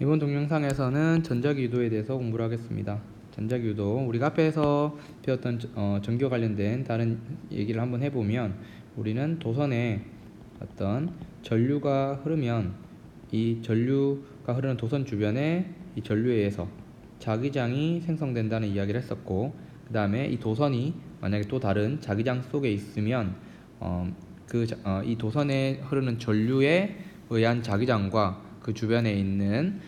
이번 동영상에서는 전자기 유도에 대해서 공부를 하겠습니다. 전자기 유도, 우리가 앞에서 배웠던 전기와 관련된 다른 얘기를 한번 해보면, 우리는 도선에 어떤 전류가 흐르면 이 전류가 흐르는 도선 주변에 이 전류에 의해서 자기장이 생성된다는 이야기를 했었고, 그 다음에 이 도선이 만약에 또 다른 자기장 속에 있으면 이 도선에 흐르는 전류에 의한 자기장과 그 주변에 있는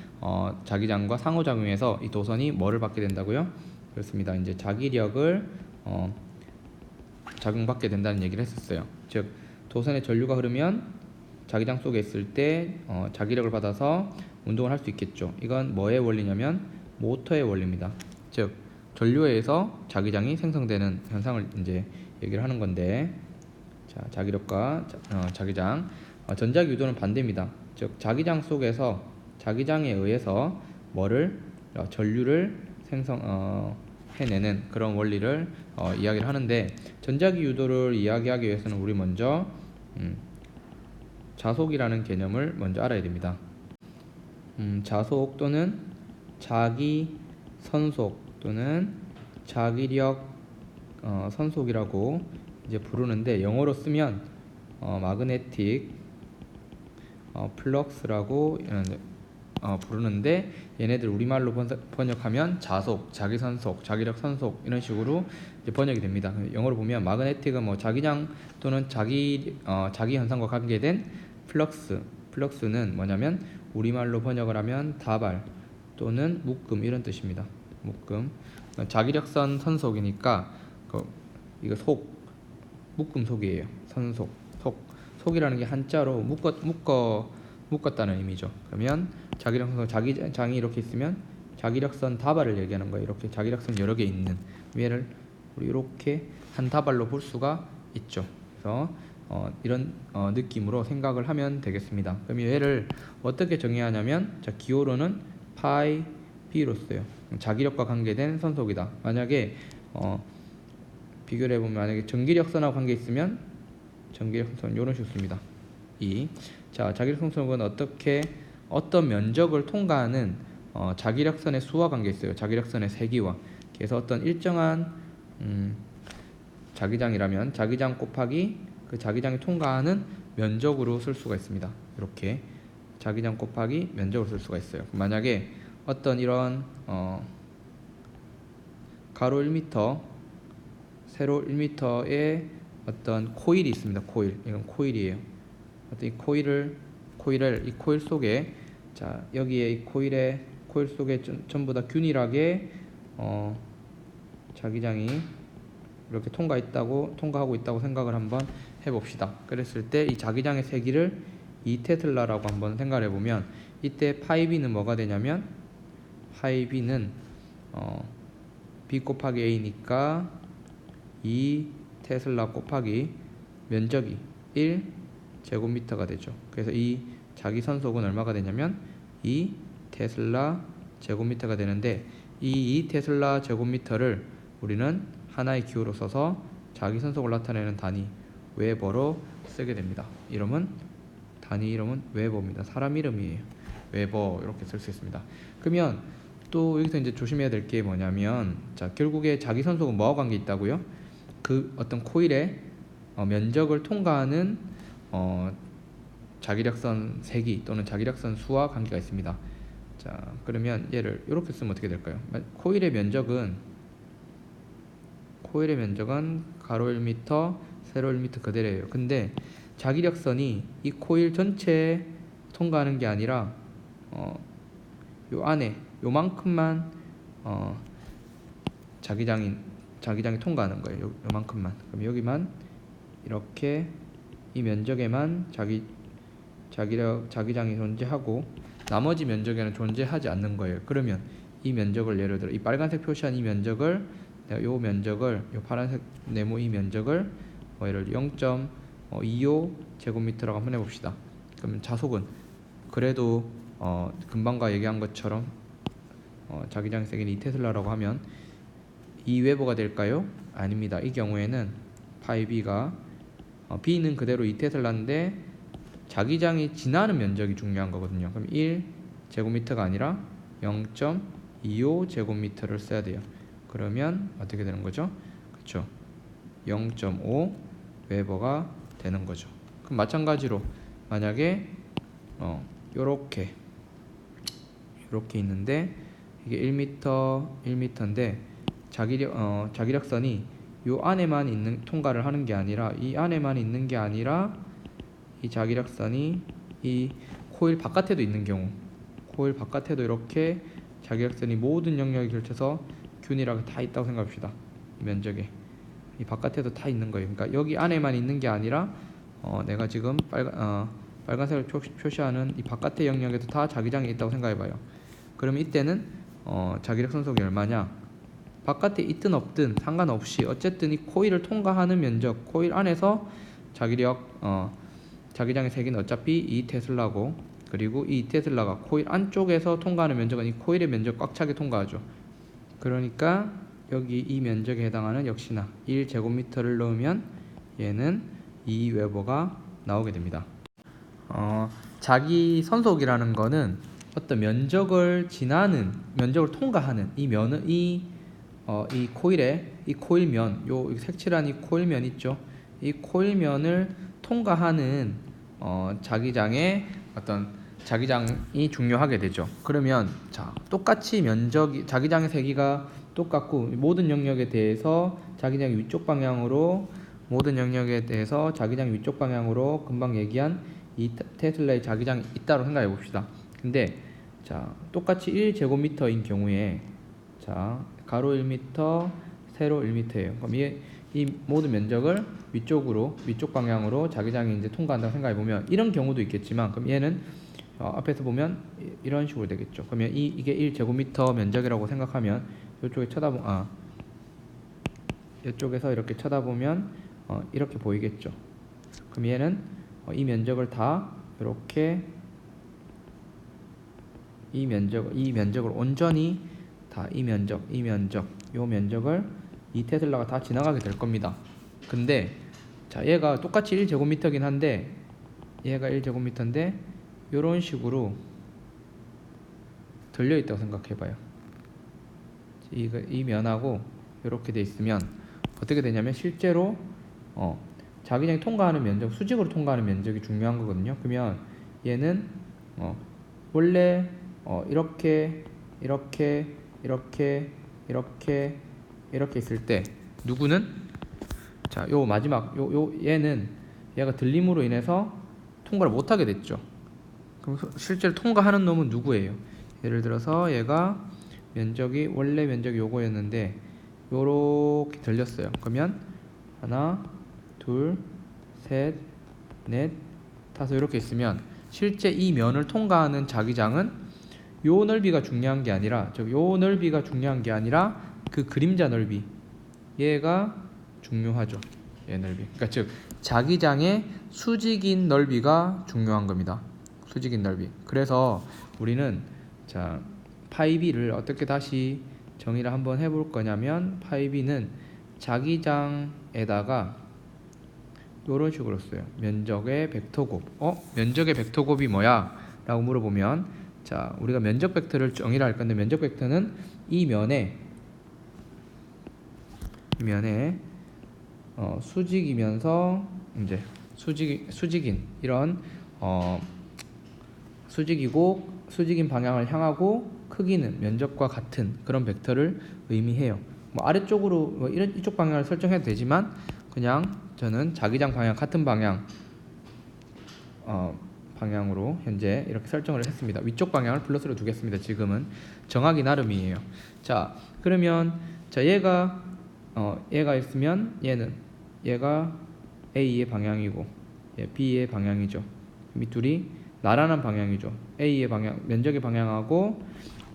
자기장과 상호작용해서 이 도선이 뭐를 받게 된다고요? 그렇습니다. 이제 자기력을 작용받게 된다는 얘기를 했었어요. 즉, 도선에 전류가 흐르면 자기장 속에 있을 때 자기력을 받아서 운동을 할 수 있겠죠. 이건 뭐의 원리냐면 모터의 원리입니다. 즉, 전류에 의해서 자기장이 생성되는 현상을 이제 얘기를 하는 건데, 자, 자기력과 자기장. 전자기 유도는 반대입니다. 즉, 자기장 속에서 자기장에 의해서 전류를 해내는 그런 원리를 이야기를 하는데, 전자기 유도를 이야기하기 위해서는 우리 먼저 자속이라는 개념을 먼저 알아야 됩니다. 자속 또는 자기 선속 또는 자기력 선속이라고 이제 부르는데, 영어로 쓰면 마그네틱 플럭스라고 부르는데, 얘네들 우리말로 번역하면 자속, 자기선속, 자기력 선속 이런 식으로 이제 번역이 됩니다. 영어로 보면 마그네틱은 뭐 자기장 또는 자기 현상과 관계된 플럭스는 뭐냐면 우리말로 번역을 하면 다발 또는 묶음 이런 뜻입니다. 묶음. 자기력선 선속이니까 이거 묶음 속이에요. 선속, 속이라는 게 한자로 묶었다는 의미죠. 그러면 자기력선, 자기장이 이렇게 있으면 자기력선 다발을 얘기하는 거예요. 이렇게 자기력선 여러 개 있는, 얘를 우리 이렇게 한 다발로 볼 수가 있죠. 그래서 이런 느낌으로 생각을 하면 되겠습니다. 그럼 얘를 어떻게 정의해야 하냐면, 자, 기호로는 파이 B로 써요. 자기력과 관계된 선속이다. 만약에 비교를 해보면, 만약에 전기력선하고 관계 있으면 전기력선 이런 식으로 씁니다. 자, 자기력선속은 어떤 면적을 통과하는 자기력선의 수와 관계 있어요. 자기력선의 세기와. 그래서 어떤 일정한 자기장이라면 자기장 곱하기 그 자기장이 통과하는 면적으로 쓸 수가 있습니다. 이렇게 자기장 곱하기 면적으로 쓸 수가 있어요. 만약에 어떤 이런 가로 1m, 세로 1m의 어떤 코일이 있습니다. 이건 코일이에요. 어떤 이 코일 속에, 자, 여기에 이 코일 속에 전부 다 균일하게 자기장이 이렇게 통과하고 있다고 생각을 한번 해봅시다. 그랬을 때 이 자기장의 세기를 2테슬라라고 한번 생각을 해보면, 이때 파이 B는 뭐가 되냐면, 파이 B는 B 곱하기 A니까 2테슬라 곱하기 면적이 1제곱미터가 되죠. 그래서 이 자기 선속은 얼마가 되냐면 2테슬라 제곱미터가 되는데, 이 2테슬라 제곱미터를 우리는 하나의 기호로 써서 자기 선속을 나타내는 단위 웨버로 쓰게 됩니다. 단위 이름은 웨버입니다. 사람 이름이에요. 웨버 이렇게 쓸 수 있습니다. 그러면 또 여기서 이제 조심해야 될 게 뭐냐면, 자, 결국에 자기 선속은 뭐와 관계 있다고요? 그 어떤 코일의 면적을 통과하는 자기력선 세기 또는 자기력선 수와 관계가 있습니다. 자, 그러면 얘를 이렇게 쓰면 어떻게 될까요? 코일의 면적은 가로 1m, 세로 1m 그대로예요. 근데 자기력선이 이 코일 전체에 통과하는 게 아니라 요 안에 요만큼만 자기장이 통과하는 거예요. 요만큼만. 그럼 여기만 이렇게 이 면적에만 자기장이 존재하고 나머지 면적에는 존재하지 않는 거예요. 그러면 이 면적을, 예를 들어 이 빨간색 표시한 이 면적을, 요 파란색 네모 이 면적을 예를 들어 0.25 제곱미터라고 한번 해봅시다. 그러면 자속은 그래도 금방과 얘기한 것처럼 자기장의 세기는 2테슬라라고 하면 2웨버가 될까요? 아닙니다. 이 경우에는 파이 B가 B는 그대로 2테슬라인데 자기장이 지나는 면적이 중요한 거거든요. 그럼 1 제곱미터가 아니라 0.25 제곱미터를 써야 돼요. 그러면 어떻게 되는 거죠? 그렇죠. 0.5 웨버가 되는 거죠. 그럼 마찬가지로 만약에 요렇게 있는데 이게 1m 1m인데 자기력선이 요 안에만 있는 통과를 하는 게 아니라 이 안에만 있는 게 아니라 이 자기력선이 이 코일 바깥에도 있는 경우, 코일 바깥에도 이렇게 자기력선이 모든 영역에 걸쳐서 균일하게 다 있다고 생각합시다. 면적에 이 바깥에도 다 있는 거예요. 그러니까 여기 안에만 있는 게 아니라 내가 지금 빨간색을 표시하는 이 바깥의 영역에도 다 자기장이 있다고 생각해봐요. 그럼 이때는 자기력 선속이 얼마냐? 바깥에 있든 없든 상관없이 어쨌든 이 코일을 통과하는 면적, 코일 안에서 자기장의 세기는 어차피 2테슬라고, 그리고 이 테슬라가 코일 안쪽에서 통과하는 면적은 이 코일의 면적 꽉 차게 통과하죠. 그러니까 여기 이 면적에 해당하는 역시나 1제곱미터를 넣으면 얘는 2웨버가 나오게 됩니다. 자기 선속이라는 거는 어떤 면적을 통과하는 이 코일면, 요 색칠한 이 코일면 있죠. 이 코일면을 통과하는 자기장의 어떤 자기장이 중요하게 되죠. 그러면 똑같이 자기장의 세기가 똑같고 모든 영역에 대해서 자기장이 위쪽 방향으로 금방 얘기한 이 테슬라의 자기장이 있다고 생각해 봅시다. 근데 똑같이 1제곱미터인 경우에 가로 1m, 세로 1m예요. 그럼 이 모든 면적을 위쪽 방향으로 자기장이 이제 통과한다고 생각해 보면 이런 경우도 있겠지만, 그럼 얘는 앞에서 보면 이런 식으로 되겠죠. 그러면 이게 1제곱미터 면적이라고 생각하면 이쪽에서 이렇게 쳐다보면 이렇게 보이겠죠. 그럼 얘는 이 면적을 다 이렇게 이 면적을 온전히 다 이 면적을 이 테슬라가 다 지나가게 될 겁니다. 근데 얘가 똑같이 1제곱미터긴 한데 얘가 1제곱미터인데 이런 식으로 들려 있다고 생각해 봐요. 이 면하고 이렇게 돼 있으면 어떻게 되냐면 실제로 자기장이 통과하는 면적, 수직으로 통과하는 면적이 중요한 거거든요. 그러면 얘는 원래 이렇게 있을 때 누구는 요 마지막 얘가 들림으로 인해서 통과를 못하게 됐죠. 그럼 실제로 통과하는 놈은 누구예요? 예를 들어서 얘가 원래 면적이 요거였는데 요렇게 들렸어요. 그러면 하나, 둘, 셋, 넷, 다섯 이렇게 있으면 실제 이 면을 통과하는 자기장은 요 넓이가 중요한 게 아니라 그 그림자 넓이, 얘가 중요하죠. 얘 넓이. 그러니까 즉 자기장의 수직인 넓이가 중요한 겁니다. 수직인 넓이. 그래서 우리는 파이 b를 어떻게 다시 정의를 한번 해볼 거냐면, 파이 b는 자기장에다가 이런 식으로 써요. 면적의 벡터곱. 면적의 벡터곱이 뭐야? 라고 물어보면, 우리가 면적 벡터를 정의를 할 건데, 면적 벡터는 이 면에 수직이면서 이제 수직인 이런 수직인 방향을 향하고 크기는 면적과 같은 그런 벡터를 의미해요. 아래쪽으로 이쪽 방향을 설정해도 되지만 그냥 저는 자기장 방향 같은 방향으로 현재 이렇게 설정을 했습니다. 위쪽 방향을 플러스로 두겠습니다. 지금은 정하기 나름이에요. 그러면 얘가 있으면 얘가 A의 방향이고 B의 방향이죠. 이 둘이 나란한 방향이죠. A의 방향, 면적의 방향하고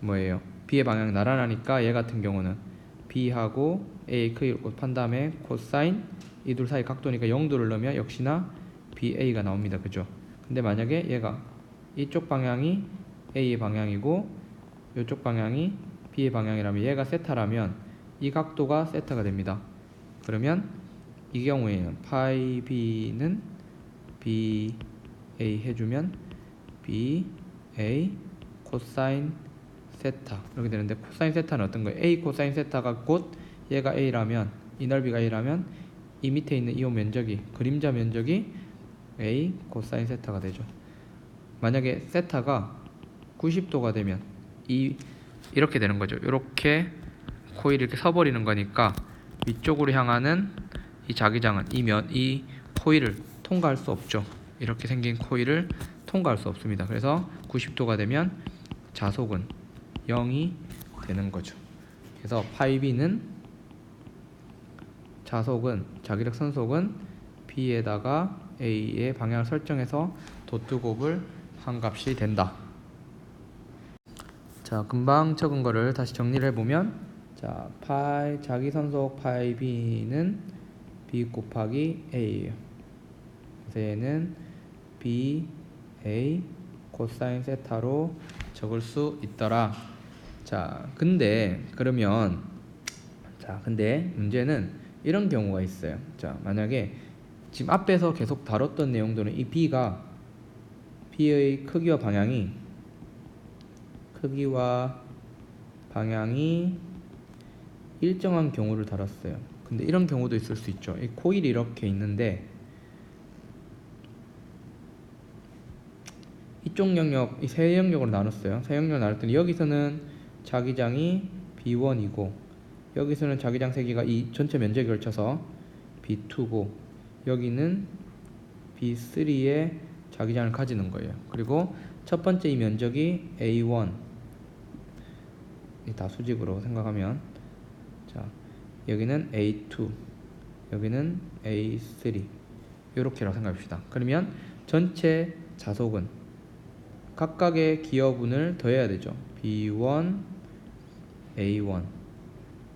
뭐예요? B의 방향이 나란하니까 얘 같은 경우는 B하고 A의 크기를 곱한 다음에 코사인 이 둘 사이 각도니까 0도를 넣으면 역시나 BA가 나옵니다. 그죠? 근데 만약에 얘가 이쪽 방향이 A의 방향이고 이쪽 방향이 B의 방향이라면 얘가 세타라면 이 각도가 세타가 됩니다. 그러면 이 경우에는 파이 B는 BA 해주면 BA 코사인 세타 이렇게 되는데, 코사인 세타는 어떤 거예요? A 코사인 세타가 곧 얘가 A라면, 이 넓이가 A라면 이 밑에 있는 이 면적이, 그림자 면적이 A 코사인 세타가 되죠. 만약에 세타가 90도가 되면 이렇게 되는 거죠. 이렇게 코일이 이렇게 서버리는 거니까 위쪽으로 향하는 이 자기장은 이 코일을 통과할 수 없죠. 이렇게 생긴 코일을 통과할 수 없습니다. 그래서 90도가 되면 자속은 0이 되는 거죠. 그래서 파이 B는 자기력 선속은 B에다가 A의 방향을 설정해서 도트 곱을 한 값이 된다. 자, 금방 적은 거를 다시 정리를 해보면, 자, 자기 선속 파이 B는 B 곱하기 A예요. 그래서 얘는 B A 코사인 세타로 적을 수 있더라. 자, 근데 문제는 이런 경우가 있어요. 자, 만약에 지금 앞에서 계속 다뤘던 내용들은 이 B의 크기와 방향이 일정한 경우를 다뤘어요. 근데 이런 경우도 있을 수 있죠. 이 코일이 이렇게 있는데 이쪽 영역, 이 세 영역으로 나눴어요. 세 영역을 나눴더니 여기서는 자기장이 B1이고 여기서는 자기장 세기가 이 전체 면적에 걸쳐서 B2고 여기는 B3의 자기장을 가지는 거예요. 그리고 첫 번째 이 면적이 A1, 다 수직으로 생각하면, 자, 여기는 A2, 여기는 A3 이렇게라고 생각합시다. 그러면 전체 자속은 각각의 기여분을 더해야 되죠. B1 A1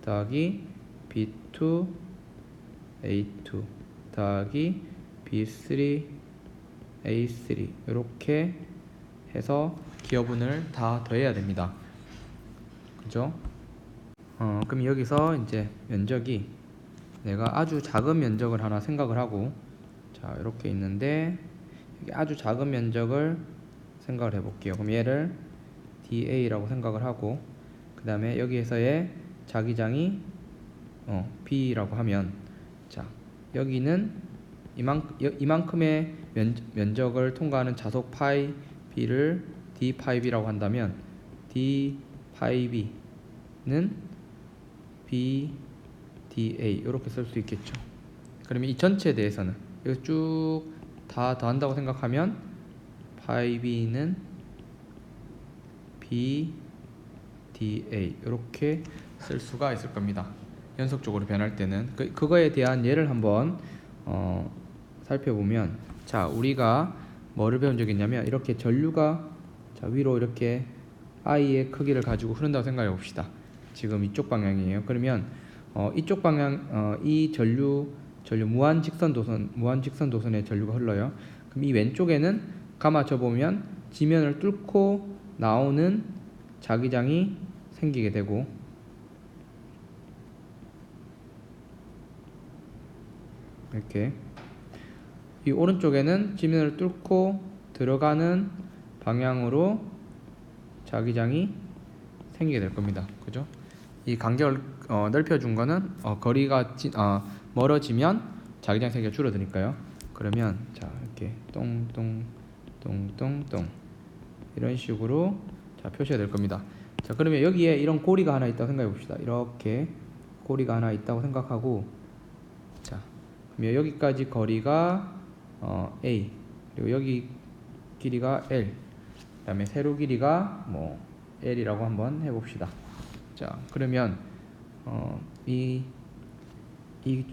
더하기 B2 A2 더하기 B3 A3 이렇게 해서 기여분을 다 더해야 됩니다. 그죠? 그럼 여기서 이제 면적이, 내가 아주 작은 면적을 하나 생각을 하고, 자, 이렇게 있는데 아주 작은 면적을 생각을 해볼게요. 그럼 얘를 DA라고 생각을 하고, 그 다음에 여기에서의 자기장이 B라고 하면, 자, 여기는 이만큼의 면적을 통과하는 자속 파이 B를 D 파이 B라고 한다면 D 파이 B는 B DA 이렇게 쓸 수 있겠죠. 그러면 이 전체에 대해서는 이거 쭉 다 더한다고 생각하면 파이 B는 B DA 이렇게 쓸 수가 있을 겁니다. 연속적으로 변할 때는 그거에 대한 예를 한번 살펴보면, 자, 우리가 뭐를 배운 적이 있냐면, 이렇게 전류가, 자, 위로 이렇게 I의 크기를 가지고 흐른다고 생각해 봅시다. 지금 이쪽 방향이에요. 그러면 이쪽 방향, 이 전류 무한 직선 도선에 전류가 흘러요. 그럼 이 왼쪽에는 감아져 보면 지면을 뚫고 나오는 자기장이 생기게 되고, 이렇게 이 오른쪽에는 지면을 뚫고 들어가는 방향으로 자기장이 생기게 될 겁니다. 그죠? 이 간격을 넓혀준 거는 거리가 멀어지면 자기장 세기가 줄어드니까요. 그러면 자, 이렇게 똥똥똥똥똥 이런 식으로 자, 표시가 될 겁니다. 자, 그러면 여기에 이런 고리가 하나 있다고 생각해 봅시다. 이렇게 고리가 하나 있다고 생각하고, 자, 그러면 여기까지 거리가 A, 그리고 여기 길이가 L, 그 다음에 세로 길이가 뭐 L이라고 한번 해봅시다. 자, 그러면 이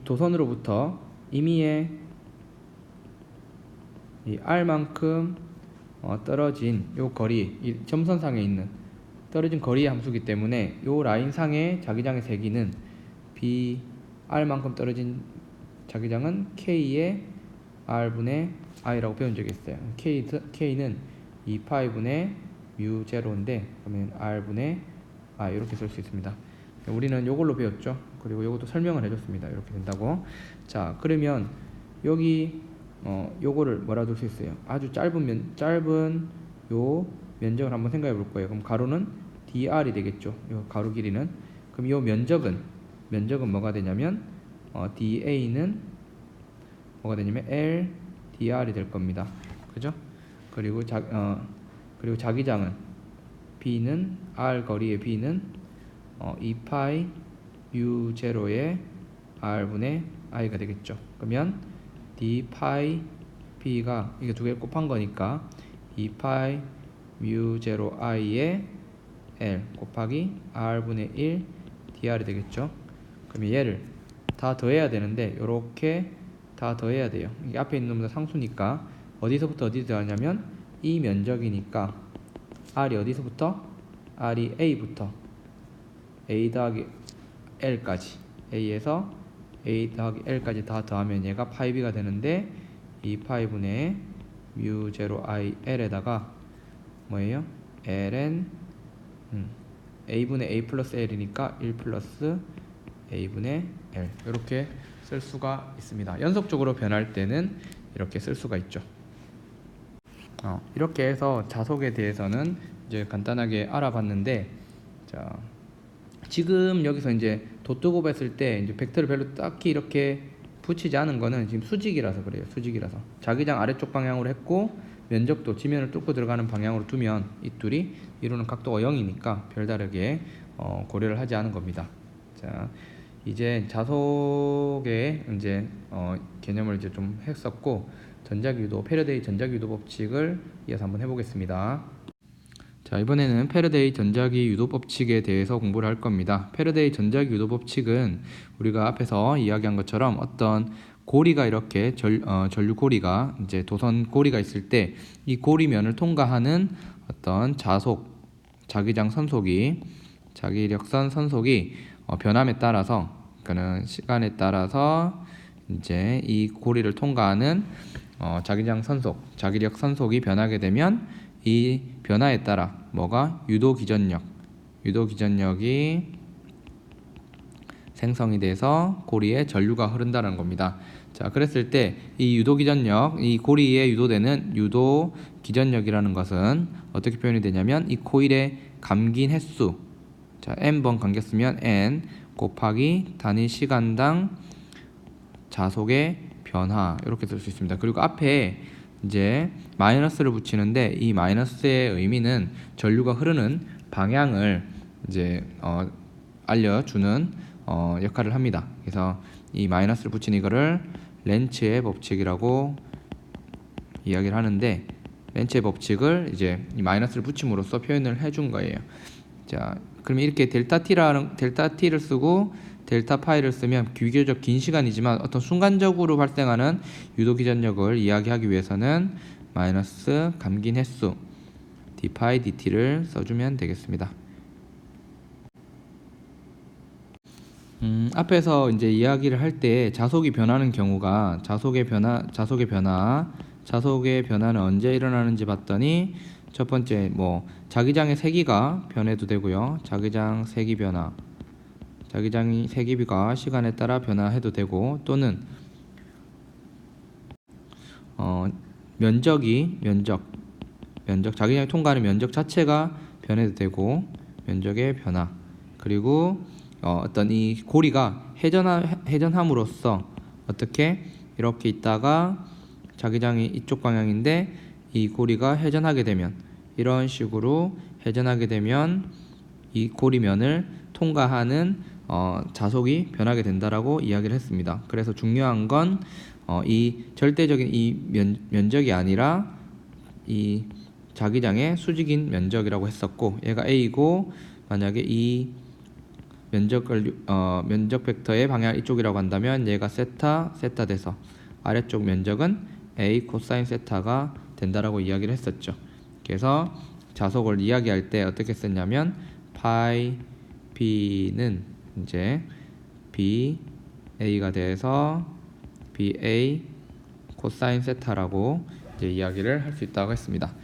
도선으로부터 임의의 이 R만큼 떨어진 요 거리, 이 점선상에 있는 떨어진 거리의 함수기 때문에 요 라인상의 자기장의 세기는 R만큼 떨어진 자기장은 K의 R분의 I라고 배운 적이 있어요. K는 2파이분의 뮤 제로인데, 그러면 R분의 I 이렇게 쓸 수 있습니다. 우리는 요걸로 배웠죠. 그리고 요것도 설명을 해줬습니다. 이렇게 된다고. 자, 그러면 여기 요거를 뭐라 둘 수 있어요? 아주 짧은 요 면적을 한번 생각해 볼 거예요. 그럼 가로는 dr이 되겠죠. 요 가로 길이는. 그럼 요 면적은 뭐가 되냐면 da는 뭐가 되냐면 l dr이 될 겁니다. 그죠? 그리고 그리고 자기장은 b는 r 거리의 b는 2파이 u0의 r분의 i가 되겠죠. 그러면 d 파이 b가 이게 두 개 곱한 거니까 2파이 u0 i의 l 곱하기 r분의 1 dr이 되겠죠. 그러면 얘를 다 더해야 되는데 요렇게 다 더해야 돼요. 이게 앞에 있는 놈도 상수니까 어디서부터 어디 더하냐면 이 면적이니까 r이 어디서부터? r이 a부터 a 더하기 l까지 a에서 a 더하기 l까지 다 더하면 얘가 파이 b가 되는데 이 파이분의 mu0 i l에다가 뭐예요? ln a분의 a 플러스 l이니까 1 플러스 a분의 l 이렇게 쓸 수가 있습니다. 연속적으로 변할 때는 이렇게 쓸 수가 있죠. 이렇게 해서 자속에 대해서는 이제 간단하게 알아봤는데, 자 지금 여기서 이제 도트 곱했을 때 이제 벡터를 별로 딱히 이렇게 붙이지 않은 거는 지금 수직이라서 그래요. 수직이라서 자기장 아래쪽 방향으로 했고 면적도 지면을 뚫고 들어가는 방향으로 두면 이 둘이 이루는 각도가 0이니까 별다르게 고려를 하지 않은 겁니다. 자 이제 자속의 이제 개념을 이제 좀 했었고, 전자기유도 패러데이 전자기유도 법칙을 이어서 한번 해보겠습니다. 자 이번에는 패러데이 전자기 유도 법칙에 대해서 공부를 할 겁니다. 패러데이 전자기 유도 법칙은 우리가 앞에서 이야기한 것처럼 어떤 고리가 이렇게 전류 고리가 이제 도선 고리가 있을 때 이 고리면을 통과하는 어떤 자기장 선속이 자기력선 선속이 변함에 따라서, 그러니까는 시간에 따라서 이제 이 고리를 통과하는 자기장 선속, 자기력 선속이 변하게 되면 이 변화에 따라 뭐가 유도 기전력이 생성이 돼서 고리에 전류가 흐른다는 겁니다. 자, 그랬을 때 이 유도 기전력, 이 고리에 유도되는 유도 기전력이라는 것은 어떻게 표현이 되냐면 이 코일의 감긴 횟수, 자 n번 감겼으면 n 곱하기 단위 시간당 자속의 변화, 이렇게 쓸 수 있습니다. 그리고 앞에 이제 마이너스를 붙이는데 이 마이너스의 의미는 전류가 흐르는 방향을 이제 알려주는 역할을 합니다. 그래서 이 마이너스를 붙인 이거를 렌츠의 법칙이라고 이야기를 하는데, 렌츠의 법칙을 이제 이 마이너스를 붙임으로써 표현을 해준 거예요. 자, 그러면 이렇게 델타 t를 쓰고 델타 파이를 쓰면 비교적 긴 시간이지만 어떤 순간적으로 발생하는 유도 기전력을 이야기하기 위해서는 마이너스 감긴 횟수 d 파이 dt를 써주면 되겠습니다. 앞에서 이제 이야기를 할 때 자속이 변하는 경우가 자속의 변화는 언제 일어나는지 봤더니, 첫 번째 뭐 자기장의 세기가 변해도 되고요. 자기장이 세기가 시간에 따라 변화해도 되고, 또는 면적 자기장이 통과하는 면적 자체가 변해도 되고, 면적의 변화, 그리고 어떤 이 고리가 회전함으로써 어떻게 이렇게 있다가 자기장이 이쪽 방향인데 이 고리가 회전하게 되면, 이런 식으로 회전하게 되면 이 고리면을 통과하는 자속이 변하게 된다라고 이야기를 했습니다. 그래서 중요한 건 이 절대적인 이 면적이 아니라 이 자기장의 수직인 면적이라고 했었고, 얘가 A고 만약에 이 면적 벡터의 방향 이쪽이라고 한다면 얘가 세타 돼서 아래쪽 면적은 A 코사인 세타가 된다라고 이야기를 했었죠. 그래서 자속을 이야기할 때 어떻게 썼냐면 파이 B는 이제 BA가 돼서 BA 코사인 세타라고 이제 이야기를 할 수 있다고 했습니다.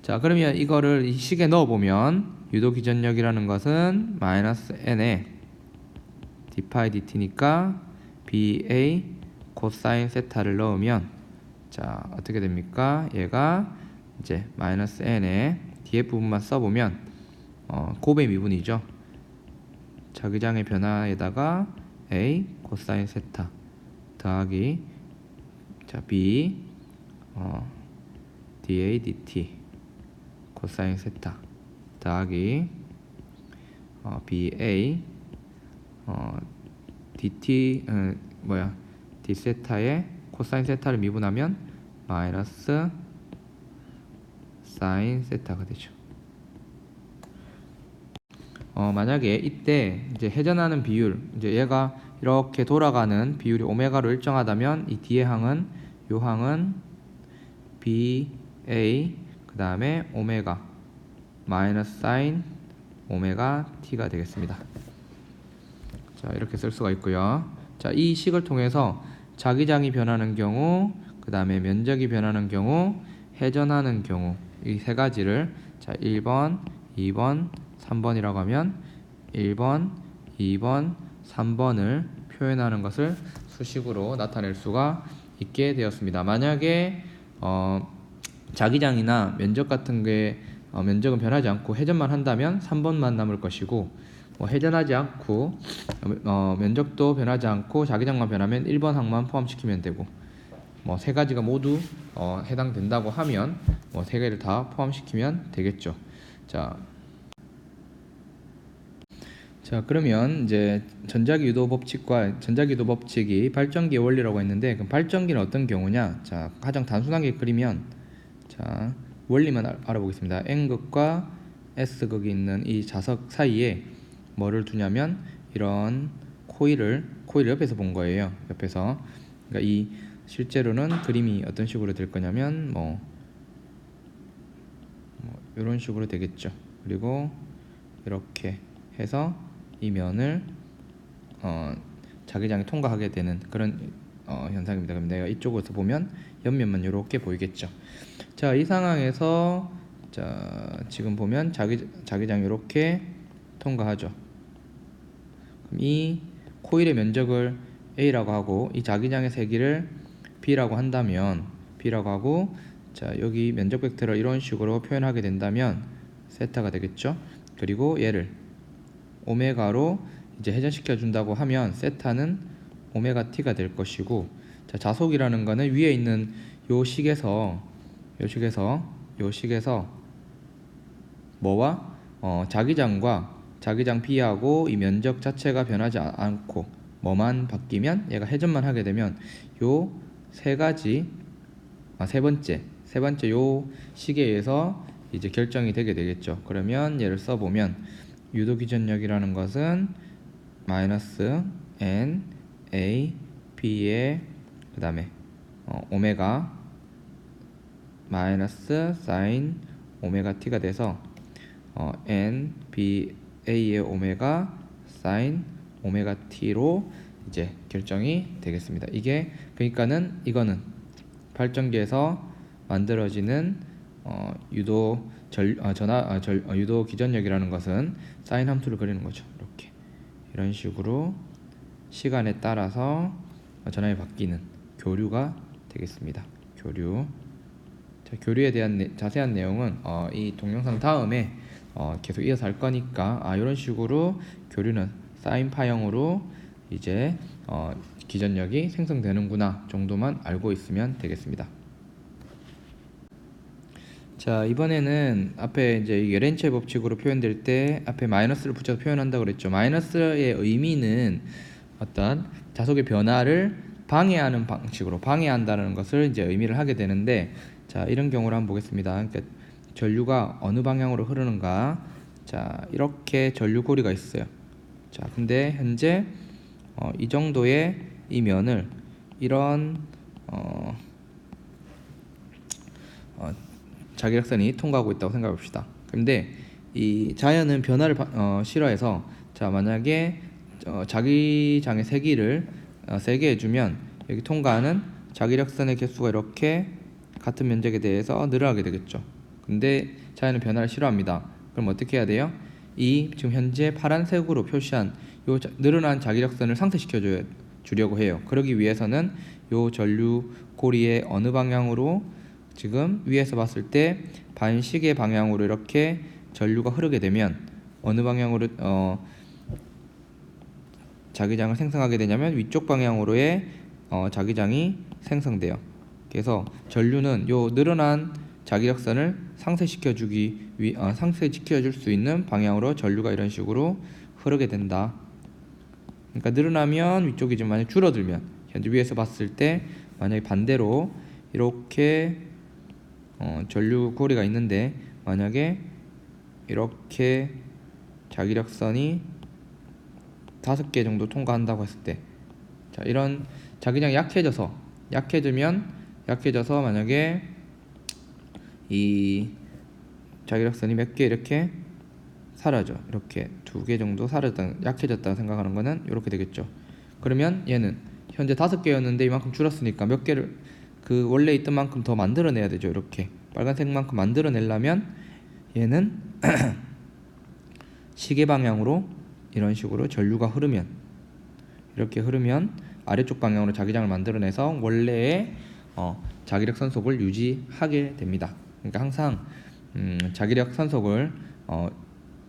자, 그러면 이거를 이 식에 넣어 보면 유도 기전력이라는 것은 마이너스 n에 d 파이 dt니까 BA 코사인 세타를 넣으면 자 어떻게 됩니까? 얘가 이제 마이너스 n에 뒤에 부분만 써보면 곱의 미분이죠. 자기장의 변화에다가 A 코사인 세타 더하기 자 B dA dt 코사인 세타 더하기 BA dt d 세타에 코사인 세타를 미분하면 마이너스 사인 세타가 되죠. 만약에 이때 이제 회전하는 비율, 이제 얘가 이렇게 돌아가는 비율이 오메가로 일정하다면 이 뒤에 항은 요 항은 BA 그 다음에 오메가 마이너스 사인 오메가 t가 되겠습니다. 자, 이렇게 쓸 수가 있고요. 자, 이 식을 통해서 자기장이 변하는 경우, 그 다음에 면적이 변하는 경우, 회전하는 경우 이 세 가지를 자 1번, 2번, 3번이라고 하면 1번, 2번, 3번을 표현하는 것을 수식으로 나타낼 수가 있게 되었습니다. 만약에 자기장이나 면적 같은 게 면적은 변하지 않고 회전만 한다면 3번만 남을 것이고 회전하지 않고 면적도 변하지 않고 자기장만 변하면 1번 항만 포함시키면 되고 세 가지가 모두 해당된다고 하면 세 개를 다 포함시키면 되겠죠. 자 그러면 이제 전자기 유도 법칙과 전자기 유도 법칙이 발전기의 원리라고 했는데 그럼 발전기는 어떤 경우냐? 자 가장 단순하게 그리면 자 원리만 알아보겠습니다. N극과 S극이 있는 이 자석 사이에 뭐를 두냐면 이런 코일을 옆에서 본 거예요. 옆에서 그러니까 이 실제로는 그림이 어떤 식으로 될 거냐면 이런 식으로 되겠죠. 그리고 이렇게 해서 이 면을 자기장이 통과하게 되는 그런 현상입니다. 그럼 내가 이쪽에서 보면 옆면만 이렇게 보이겠죠. 자, 이 상황에서 자 지금 보면 자기장이 이렇게 통과하죠. 그럼 이 코일의 면적을 A라고 하고 이 자기장의 세기를 B라고 한다면 B라고 하고 자 여기 면적 벡터를 이런 식으로 표현하게 된다면 세타가 되겠죠. 그리고 얘를 오메가로 이제 회전시켜 준다고 하면 세타는 오메가 t가 될 것이고 자 자속이라는 거는 위에 있는 요 식에서 뭐와 자기장과 자기장 B하고 이 면적 자체가 변하지 않고 뭐만 바뀌면 얘가 회전만 하게 되면 요 세 가지 세 번째 요 식에 의해서 이제 결정이 되게 되겠죠. 그러면 얘를 써보면 유도 기전력이라는 것은 마이너스 n a b의 그 다음에 오메가 마이너스 사인 오메가 t가 돼서 n b a의 오메가 사인 오메가 t로 이제 결정이 되겠습니다. 이게 그러니까는 이거는 발전기에서 만들어지는 유도 유도 기전력이라는 것은 사인 함수를 그리는 거죠. 이렇게 이런 식으로 시간에 따라서 전압이 바뀌는 교류가 되겠습니다. 교류. 자, 교류에 대한 자세한 내용은 이 동영상 다음에 계속 이어서 할 거니까 이런 식으로 교류는 사인 파형으로 이제 기전력이 생성되는구나 정도만 알고 있으면 되겠습니다. 자 이번에는 앞에 이제 예렌체 법칙으로 표현될 때 앞에 마이너스를 붙여서 표현한다고 그랬죠. 마이너스의 의미는 어떤 자속의 변화를 방해하는 방식으로 방해한다는 것을 이제 의미를 하게 되는데 자 이런 경우를 한번 보겠습니다. 그러니까 전류가 어느 방향으로 흐르는가. 자 이렇게 전류고리가 있어요. 자 근데 현재 이 정도의 이 면을 이런 자기력선이 통과하고 있다고 생각해 봅시다. 근데 이 자연은 변화를 싫어해서 자 만약에 자기장의 세기를 세게 해주면 여기 통과하는 자기력선의 개수가 이렇게 같은 면적에 대해서 늘어나게 되겠죠. 근데 자연은 변화를 싫어합니다. 그럼 어떻게 해야 돼요? 이 지금 현재 파란색으로 표시한 요 늘어난 자기력선을 상쇄시켜 주려고 해요. 그러기 위해서는 요 전류 고리의 어느 방향으로 지금 위에서 봤을 때 반시계 방향으로 이렇게 전류가 흐르게 되면 어느 방향으로 자기장을 생성하게 되냐면 위쪽 방향으로의 자기장이 생성돼요. 그래서 전류는 요 늘어난 자기력선을 상쇄시켜 줄 수 있는 방향으로 전류가 이런 식으로 흐르게 된다. 그러니까 늘어나면 위쪽이지만 만약 줄어들면 현재 위에서 봤을 때 만약에 반대로 이렇게 전류 고리가 있는데 만약에 이렇게 자기력선이 5개 정도 통과한다고 했을 때, 자, 이런 자기장이 약해져서 만약에 이 자기력선이 몇 개 이렇게 사라져, 이렇게 2개 정도 약해졌다고 생각하는 거는 이렇게 되겠죠. 그러면 얘는 현재 5개였는데 이만큼 줄었으니까 몇 개를 그 원래 있던 만큼 더 만들어내야 되죠. 이렇게 빨간색만큼 만들어내려면 얘는 시계 방향으로 이런 식으로 전류가 이렇게 흐르면 아래쪽 방향으로 자기장을 만들어내서 원래의 자기력 선속을 유지하게 됩니다. 그러니까 항상 자기력 선속을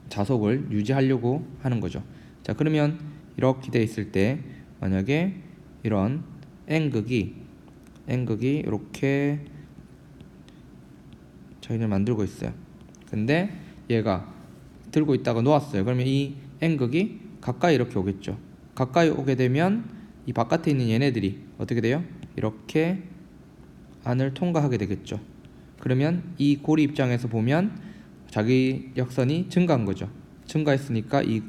자속을 유지하려고 하는 거죠. 자, 그러면 이렇게 돼 있을 때 만약에 이런 N극이 이렇게 자기장을 만들고 있어요. 근데 얘가 들고 있다가 놓았어요. 그러면 이 N극이 가까이 이렇게 오겠죠. 가까이 오게 되면 이 바깥에 있는 얘네들이 어떻게 돼요? 이렇게 안을 통과하게 되겠죠. 그러면 이 고리 입장에서 보면 자기력선이 증가한 거죠. 증가했으니까 이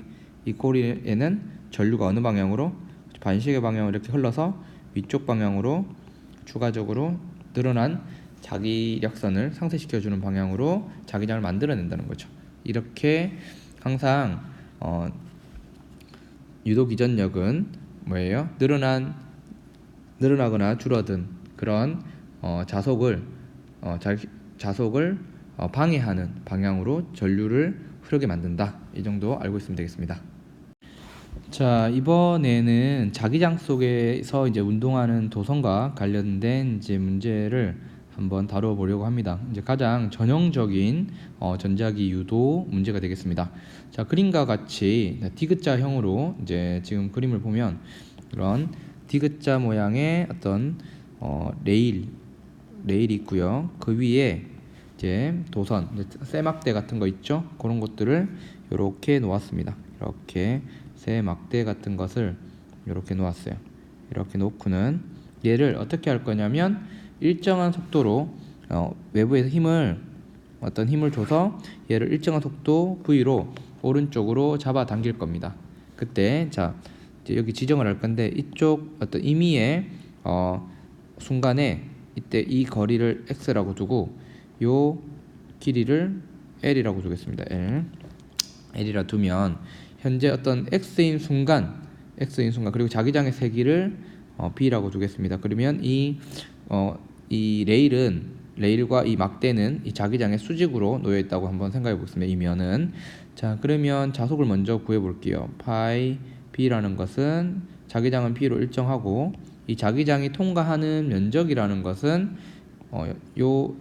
고리에는 전류가 어느 방향으로? 반시계 방향으로 이렇게 흘러서 위쪽 방향으로 추가적으로 늘어난 자기력선을 상쇄시켜주는 방향으로 자기장을 만들어낸다는 거죠. 이렇게 항상 유도기전력은 뭐예요? 늘어나거나 줄어든 그런 자속을 방해하는 방향으로 전류를 흐르게 만든다. 이 정도 알고 있으면 되겠습니다. 자, 이번에는 자기장 속에서 이제 운동하는 도선과 관련된 이제 문제를 한번 다뤄보려고 합니다. 이제 가장 전형적인 전자기 유도 문제가 되겠습니다. 자, 그림과 같이 디귿자형으로 이제 지금 그림을 보면 이런 디귿자 모양의 어떤 레일이 있고요. 그 위에 이제 도선, 쇠막대 같은 거 있죠? 그런 것들을 이렇게 놓았습니다. 이렇게 쇠막대 같은 것을 이렇게 놓았어요. 이렇게 놓고는 얘를 어떻게 할 거냐면 일정한 속도로 외부에서 어떤 힘을 줘서 얘를 일정한 속도 V로 오른쪽으로 잡아 당길 겁니다. 그때 자, 이제 여기 지정을 할 건데 이쪽 어떤 임의의 순간에 이때 이 거리를 x라고 두고 요 길이를 l이라고 두겠습니다. l이라 두면 현재 어떤 x인 순간 그리고 자기장의 세기를 b라고 두겠습니다. 그러면 이 레일과 이 막대는 이 자기장의 수직으로 놓여 있다고 한번 생각해 보겠습니다. 이 면은. 자, 그러면 자속을 먼저 구해 볼게요. 파이 b라는 것은 자기장은 b로 일정하고 이 자기장이 통과하는 면적이라는 것은 요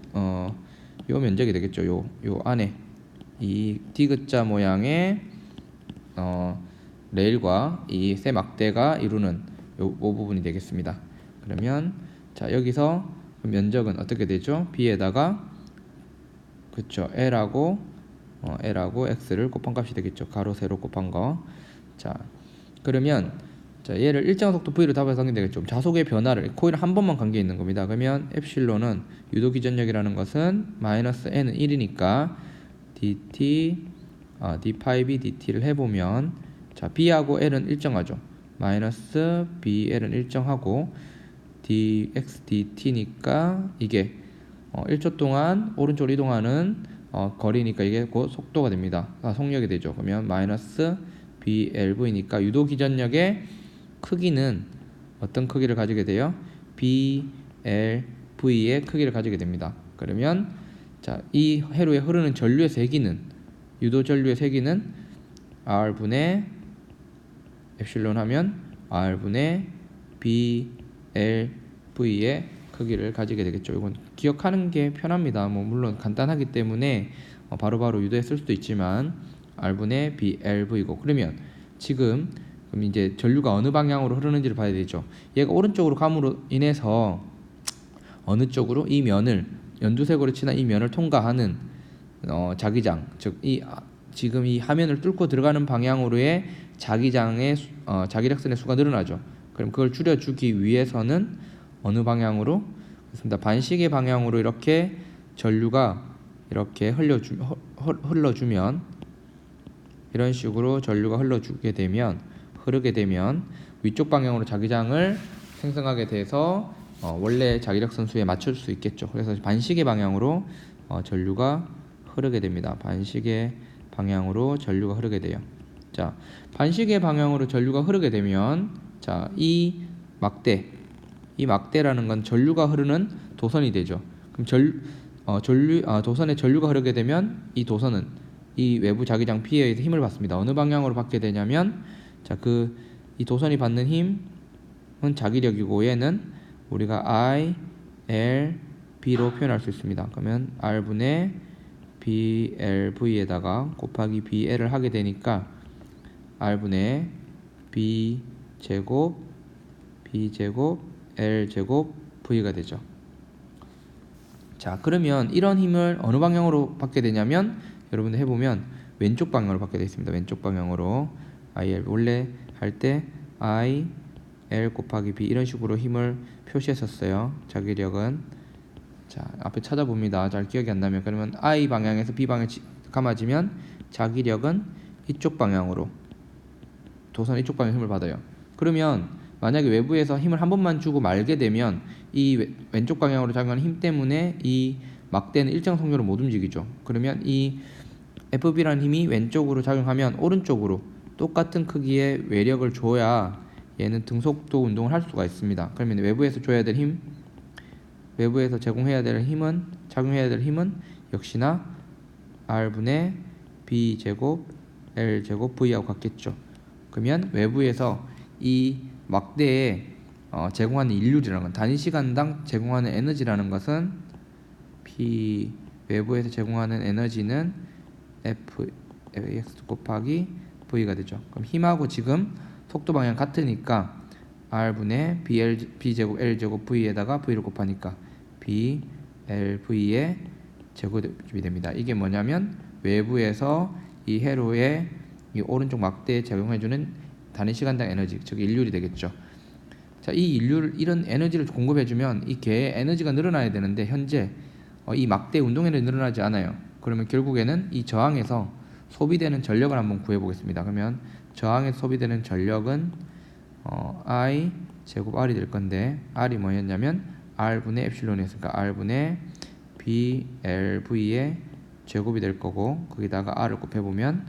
면적이 되겠죠. 요 안에 이 디귿자 모양의 레일과 이 쇠 막대가 이루는 요 부분이 되겠습니다. 그러면 자, 여기서 면적은 어떻게 되죠? b에다가 그쵸, l하고 x를 곱한 값이 되겠죠. 가로 세로 곱한 거. 자, 그러면 자, 얘를 일정한 속도 v로 답해서 하게 되겠죠. 자속의 변화를 코일 한 번만 관계 있는 겁니다. 그러면 엡실론은 유도 기전력이라는 것은 마이너스 n은 1이니까 dt d5b dt를 해보면 자, b하고 l은 일정하죠. 마이너스 bl은 일정하고 dx dt니까 이게 1초 동안 오른쪽으로 이동하는 거리니까 이게 곧 속도가 됩니다. 속력이 되죠. 그러면 마이너스 blv니까 유도 기전력의 크기는 어떤 크기를 가지게 돼요? blv의 크기를 가지게 됩니다. 그러면 자, 이 회로에 흐르는 전류의 세기는 유도 전류의 세기는 r분의 엡실론 하면 r분의 blv의 크기를 가지게 되겠죠. 이건 기억하는 게 편합니다. 뭐 물론 간단하기 때문에 바로바로 유도해 쓸 수도 있지만 R분의 BLV고, 그러면 지금 그럼 이제 전류가 어느 방향으로 흐르는지를 봐야 되죠. 얘가 오른쪽으로 감으로 인해서 어느 쪽으로 이 면을 연두색으로 칠한 이 면을 통과하는 자기장, 즉 지금 이 화면을 뚫고 들어가는 방향으로의 자기장의 자기력선의 수가 늘어나죠. 그럼 그걸 줄여주기 위해서는 어느 방향으로? 그렇습니다. 반시계 방향으로 이렇게 전류가 이렇게 흘러주면 이런 식으로 전류가 흐르게 되면 위쪽 방향으로 자기장을 생성하게 돼서 원래 자기력선 수에 맞출 수 있겠죠. 그래서 반시계 방향으로 전류가 흐르게 됩니다. 반시계 방향으로 전류가 흐르게 돼요. 자, 반시계 방향으로 전류가 흐르게 되면 자, 이 막대라는 건 전류가 흐르는 도선이 되죠. 그럼 도선에 전류가 흐르게 되면 이 도선은 이 외부 자기장 P에 의해서 힘을 받습니다. 어느 방향으로 받게 되냐면 자, 이 도선이 받는 힘은 자기력이고 얘는 우리가 I, L, B로 표현할 수 있습니다. 그러면 R분의 BLV에다가 곱하기 BL을 하게 되니까 R분의 B제곱 L제곱 V가 되죠. 자, 그러면 이런 힘을 어느 방향으로 받게 되냐면 여러분들 해보면 왼쪽 방향으로 받게 되어 있습니다. 왼쪽 방향으로 IL 원래 할 때 I, L 곱하기 B 이런 식으로 힘을 표시했었어요. 자기력은 자, 앞에 찾아봅니다. 잘 기억이 안 나면 그러면 I 방향에서 B 방향에 감아지면 자기력은 이쪽 방향으로 도선 이쪽 방향 힘을 받아요. 그러면 만약에 외부에서 힘을 한 번만 주고 말게 되면 이 왼쪽 방향으로 작용하는 힘 때문에 이 막대는 일정 속도로 못 움직이죠. 그러면 이 FB라는 힘이 왼쪽으로 작용하면 오른쪽으로 똑같은 크기의 외력을 줘야 얘는 등속도 운동을 할 수가 있습니다. 그러면 외부에서 줘야 될 힘, 외부에서 작용해야 될 힘은 역시나 R분의 B제곱 L제곱 V하고 같겠죠. 그러면 외부에서 이 막대에 제공하는 인류라는 건 단위 시간당 제공하는 에너지라는 것은 외부에서 제공하는 에너지는 Fx 곱하기 V가 되죠. 그럼 힘하고 지금 속도 방향 같으니까 R분의 B제곱 L제곱 V에다가 V를 곱하니까 BLV의 제곱이 됩니다. 이게 뭐냐면 외부에서 이 회로의 이 오른쪽 막대에 제공해주는 단위 시간당 에너지, 즉 인률이 되겠죠. 자, 이런 에너지를 공급해주면 이 개의 에너지가 늘어나야 되는데 현재 이 막대 운동 에너지 늘어나지 않아요. 그러면 결국에는 이 저항에서 소비되는 전력을 한번 구해보겠습니다. 그러면 저항에서 소비되는 전력은 I 제곱 R이 될 건데 R이 뭐였냐면 R분의 엡실론이었으니까 R분의 BLV의 제곱이 될 거고 거기다가 R을 곱해보면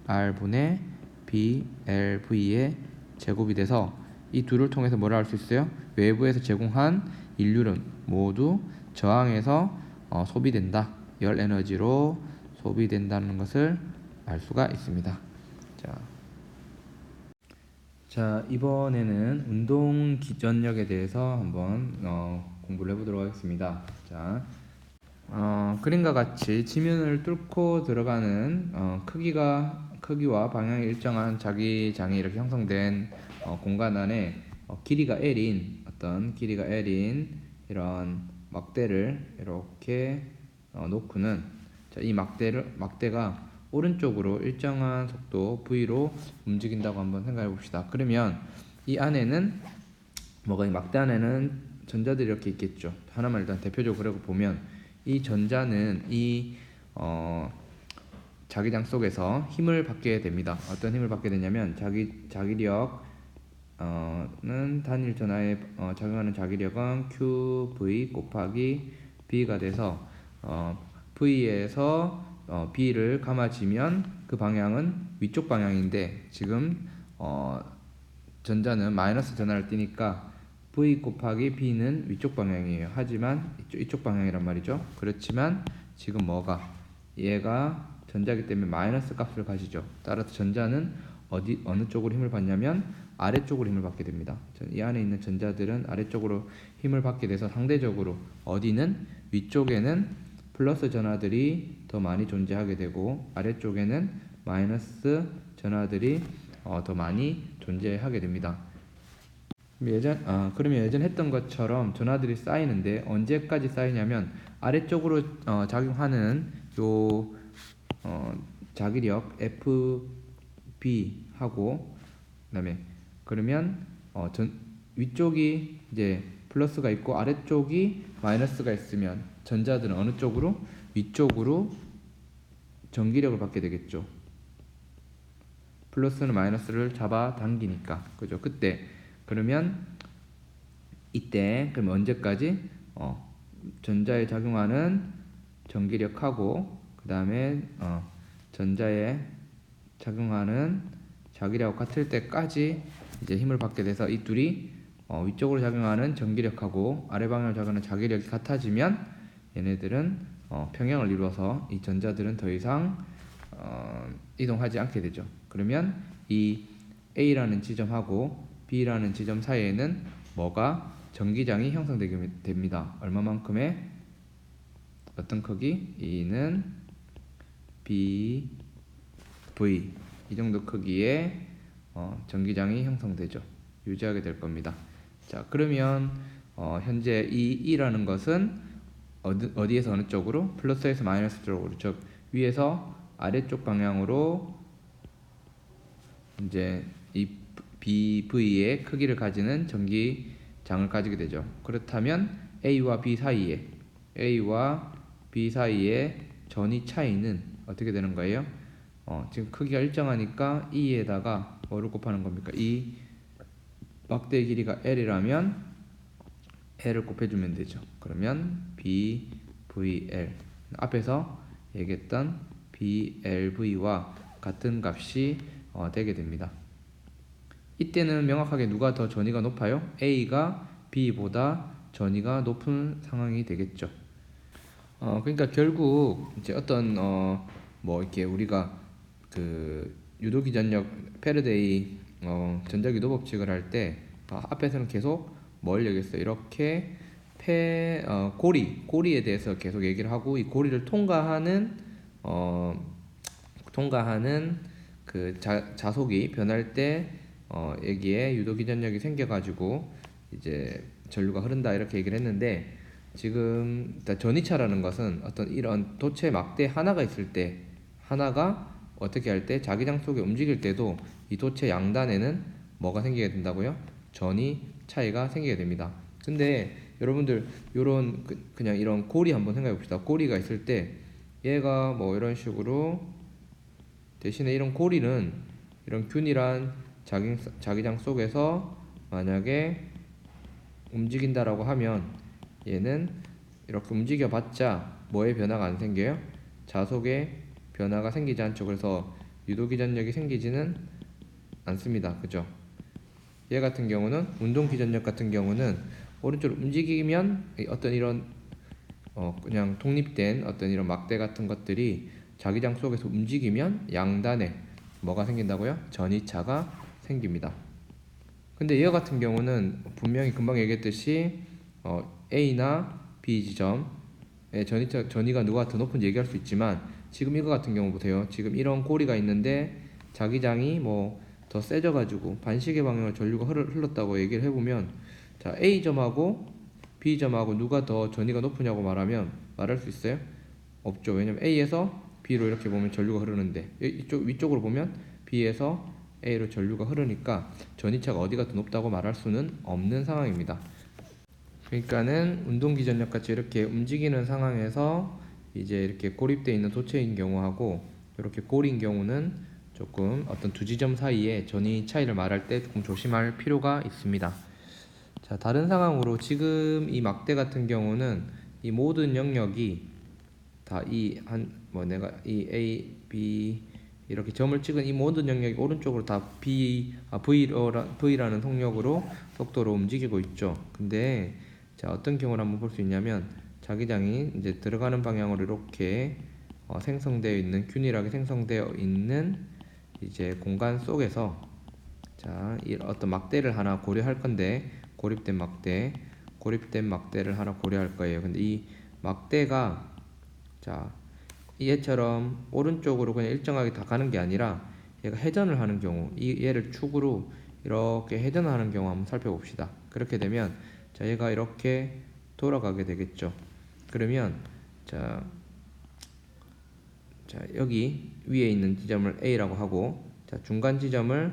R분의 BLV의 제곱이 돼서 이 둘을 통해서 뭐라 할 수 있어요? 외부에서 제공한 인류는 모두 저항에서 소비된다. 열 에너지로 소비된다는 것을 알 수가 있습니다. 자, 이번에는 운동 기전력에 대해서 한번 공부를 해보도록 하겠습니다. 자, 그림과 같이 지면을 뚫고 들어가는 크기와 방향이 일정한 자기장이 이렇게 형성된 공간 안에 길이가 L인 이런 막대를 이렇게 놓고는 자, 이 막대가 오른쪽으로 일정한 속도 V로 움직인다고 한번 생각해 봅시다. 그러면 이 안에는 이 막대 안에는 전자들이 이렇게 있겠죠. 하나만 일단 대표적으로 보면 이 전자는 이 자기장 속에서 힘을 받게 됩니다. 어떤 힘을 받게 되냐면 자기력은 단일 전하에 작용하는 자기력은 QV 곱하기 B가 돼서 V에서 B를 감아지면 그 방향은 위쪽 방향인데 지금 전자는 마이너스 전하를 띠니까 V 곱하기 B는 위쪽 방향이에요. 하지만 이쪽 방향이란 말이죠. 그렇지만 지금 얘가 전자기 때문에 마이너스 값을 가지죠. 따라서 전자는 어느 쪽으로 힘을 받냐면 아래쪽으로 힘을 받게 됩니다. 이 안에 있는 전자들은 아래쪽으로 힘을 받게 돼서 상대적으로 어디는 위쪽에는 플러스 전하들이 더 많이 존재하게 되고 아래쪽에는 마이너스 전하들이 더 많이 존재하게 됩니다. 그러면 예전 했던 것처럼 전하들이 쌓이는데 언제까지 쌓이냐면 아래쪽으로 작용하는 요 자기력 FB 하고 그다음에 그러면 위쪽이 이제 플러스가 있고 아래쪽이 마이너스가 있으면 전자들은 어느 쪽으로? 위쪽으로 전기력을 받게 되겠죠. 플러스는 마이너스를 잡아 당기니까. 그죠? 그러면 이때 그러면 언제까지? 전자에 작용하는 전기력하고 그 다음에 전자에 작용하는 자기력 같을 때까지 이제 힘을 받게 돼서 이 둘이 위쪽으로 작용하는 전기력하고 아래 방향으로 작용하는 자기력이 같아지면 얘네들은 평형을 이루어서 이 전자들은 더 이상 이동하지 않게 되죠. 그러면 이 A라는 지점하고 B라는 지점 사이에는 뭐가? 전기장이 형성되게 됩니다. 얼마만큼의? 어떤 크기? E는 B, V 이 정도 크기의 전기장이 형성되죠. 유지하게 될 겁니다. 자, 그러면 현재 이 E라는 것은 어디에서 어느 쪽으로? 플러스에서 마이너스 쪽으로, 즉 위에서 아래쪽 방향으로 이제 이 BV의 크기를 가지는 전기장을 가지게 되죠. 그렇다면 A와 B 사이의 전위 차이는 어떻게 되는 거예요? 지금 크기가 일정하니까 E에다가 뭐를 곱하는 겁니까? 이 막대의 길이가 L이라면 L을 곱해주면 되죠. 그러면 BVL 앞에서 얘기했던 BLV와 같은 값이 되게 됩니다. 이때는 명확하게 누가 더 전위가 높아요? A가 B보다 전위가 높은 상황이 되겠죠. 그러니까 결국 이제 어떤 뭐 이렇게 우리가 그 유도기전력 페르데이 전자기도 법칙을 할 때 앞에서는 계속 뭘 얘기했어요? 이렇게 고리에 대해서 계속 얘기를 하고 이 고리를 통과하는 그 자속이 변할 때 여기에 유도기전력이 생겨가지고 이제 전류가 흐른다 이렇게 얘기를 했는데 지금 전위차라는 것은 어떤 이런 도체 막대 하나가 있을 때 하나가 어떻게 할 때 자기장 속에 움직일 때도 이 도체 양단에는 뭐가 생기게 된다고요? 전위 차이가 생기게 됩니다. 근데 여러분들 요런 그냥 이런 고리 한번 생각해 봅시다. 고리가 있을 때 얘가 뭐 이런 식으로 대신에 이런 고리는 이런 균일한 자기장 속에서 만약에 움직인다라고 하면 얘는 이렇게 움직여봤자 뭐의 변화가 안 생겨요? 자속의 변화가 생기지 않죠. 그래서 유도기전력이 생기지는 않습니다. 그죠? 얘 같은 경우는 운동기전력 같은 경우는 오른쪽으로 움직이면 어떤 이런 그냥 독립된 어떤 이런 막대 같은 것들이 자기장 속에서 움직이면 양단에 뭐가 생긴다고요? 전위차가 생깁니다. 근데 얘 같은 경우는 분명히 금방 얘기했듯이 A나 B 지점의 전위가 누가 더 높은지 얘기할 수 있지만 지금 이거 같은 경우 보세요. 지금 이런 고리가 있는데 자기장이 뭐 더 세져가지고 반시계 방향으로 전류가 흘렀다고 얘기를 해보면 자 A점하고 B점하고 누가 더 전위가 높으냐고 말할 수 있어요? 없죠. 왜냐면 A에서 B로 이렇게 보면 전류가 흐르는데 이쪽 위쪽으로 보면 B에서 A로 전류가 흐르니까 전위차가 어디가 더 높다고 말할 수는 없는 상황입니다. 그러니까는 운동기전력 같이 이렇게 움직이는 상황에서 이제 이렇게 고립되어 있는 도체인 경우하고 이렇게 고리인 경우는 조금 어떤 두 지점 사이에 전위 차이를 말할 때 조금 조심할 필요가 있습니다. 자, 다른 상황으로 지금 이 막대 같은 경우는 이 모든 영역이 다 내가 이 A, B 이렇게 점을 찍은 이 모든 영역이 오른쪽으로 다 V라는 속력으로 속도로 움직이고 있죠. 근데 자, 어떤 경우를 한번 볼 수 있냐면 자기장이 이제 들어가는 방향으로 이렇게 생성되어 있는 균일하게 생성되어 있는 이제 공간 속에서 자, 이 어떤 막대를 하나 고려할 건데 고립된 막대를 하나 고려할 거예요. 근데 이 막대가 자, 얘처럼 오른쪽으로 그냥 일정하게 다 가는 게 아니라 얘가 회전을 하는 경우, 얘를 축으로 이렇게 회전을 하는 경우 한번 살펴봅시다. 그렇게 되면 자, 얘가 이렇게 돌아가게 되겠죠. 그러면 자, 여기 위에 있는 지점을 A라고 하고 자, 중간 지점을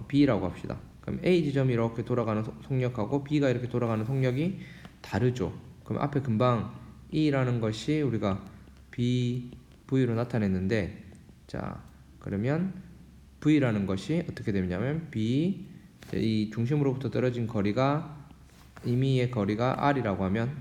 B라고 합시다. 그럼 A 지점이 이렇게 돌아가는 속력하고 B가 이렇게 돌아가는 속력이 다르죠. 그럼 앞에 금방 E라는 것이 우리가 V로 나타냈는데 자, 그러면 V라는 것이 어떻게 되냐면 이 중심으로부터 떨어진 거리가 임의의 거리가 R이라고 하면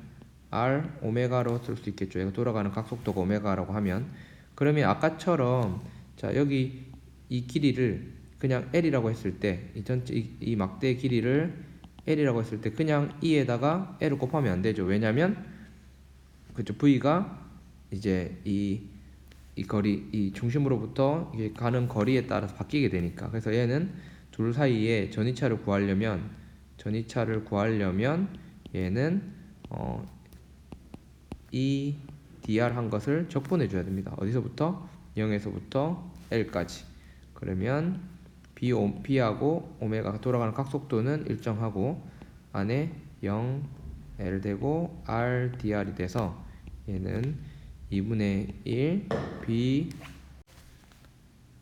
R 오메가로 쓸 수 있겠죠. 얘가 돌아가는 각속도가 오메가라고 하면 그러면 아까처럼 자, 여기 이 길이를 그냥 L이라고 했을 때 이 전체 이 막대의 길이를 L이라고 했을 때 그냥 E에다가 L을 곱하면 안 되죠. 왜냐면 그죠, V가 이제 이 거리, 이 중심으로부터 이게 가는 거리에 따라서 바뀌게 되니까. 그래서 얘는 둘 사이에 전이차를 구하려면 얘는 이 dr 한 것을 적분해 줘야 됩니다. 어디서부터? 0에서부터 L까지. 그러면 B하고 오메가가 돌아가는 각속도는 일정하고 안에 0 L 되고 R dr이 돼서 얘는 2분의 1 B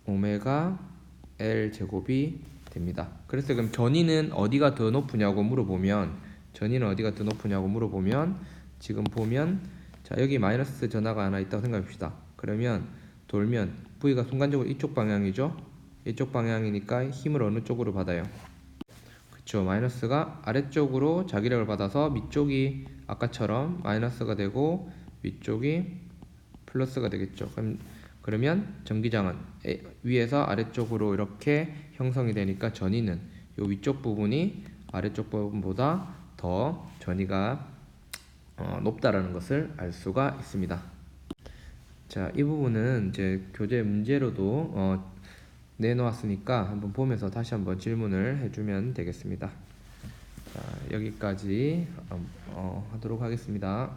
오메가 L 제곱이 됩니다. 그래서 그럼 전위는 어디가 더 높으냐고 물어보면 지금 보면 자, 여기 마이너스 전하가 하나 있다고 생각합시다. 그러면 돌면 V가 순간적으로 이쪽 방향이죠. 이쪽 방향이니까 힘을 어느 쪽으로 받아요? 그쵸, 마이너스가 아래쪽으로 자기력을 받아서 밑쪽이 아까처럼 마이너스가 되고 위쪽이 플러스가 되겠죠. 그러면 전기장은 위에서 아래쪽으로 이렇게 형성이 되니까 전위는 이 위쪽 부분이 아래쪽 부분보다 더 전위가 높다라는 것을 알 수가 있습니다. 자, 이 부분은 이제 교재 문제로도 내놓았으니까 한번 보면서 다시 한번 질문을 해주면 되겠습니다. 자, 여기까지 하도록 하겠습니다.